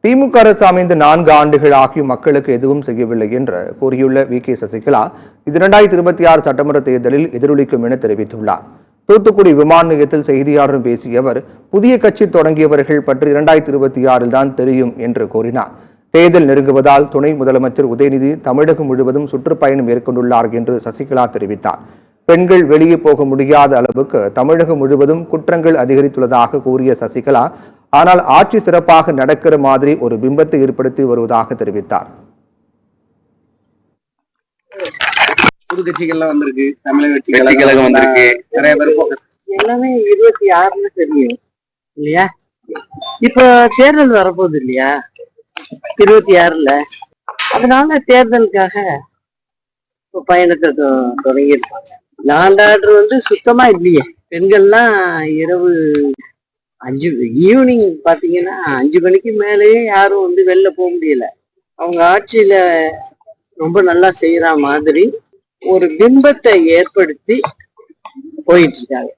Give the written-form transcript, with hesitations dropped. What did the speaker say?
திமுக அரசு அமைந்த 4 ஆண்டுகள் ஆகியும் மக்களுக்கு எதுவும் செய்யவில்லை என்று கூறியுள்ள வி.கே. சசிகலா இது 2026 சட்டமன்ற தேர்தலில் எதிரொலிக்கும் என தெரிவித்துள்ளார். தூத்துக்குடி விமான நிலையத்தில் செய்தியாளரும் பேசிய அவர் புதிய கட்சி தொடங்கியவர்கள் பற்றி 2026 தான் தெரியும் என்று கூறினார். தேர்தல் நெருங்குவதால் துணை முதலமைச்சர் உதயநிதி தமிழகம் முழுவதும் சுற்றுப்பயணம் மேற்கொண்டுள்ளார் என்று சசிகலா தெரிவித்தார். பெண்கள் வெளியே போக முடியாத அளவுக்கு தமிழகம் முழுவதும் குற்றங்கள் அதிகரித்துள்ளதாக கூறிய சசிகலா, ஆனால் ஆட்சி சிறப்பாக நடக்கிற மாதிரி ஒரு பிம்பத்தை ஏற்படுத்தி வருவதாக தெரிவித்தார். புது கட்சிகள்லாம் வந்திருக்கு, தமிழக கட்சிகள் வந்திருக்கு, நிறைய பேர் எல்லாமே 26ன்னு தெரியும் இல்லையா? இப்ப தேர்தல் வரப்போகுது இல்லையா 26ல, அதனால தேர்தலுக்காக பயணத்தை தொடங்கியிருப்பாங்க. லாண்டாடு சுத்தமா இல்லையே. பெண்கள்லாம் இரவு 5 ஈவினிங் பாத்தீங்கன்னா 5 மணிக்கு மேலேயே யாரும் வெளில போக முடியல. அவங்க ஆட்சியில ரொம்ப நல்லா செய்யற மாதிரி ஒரு பிம்பத்தை ஏற்படுத்தி போயிட்டு இருக்காங்க.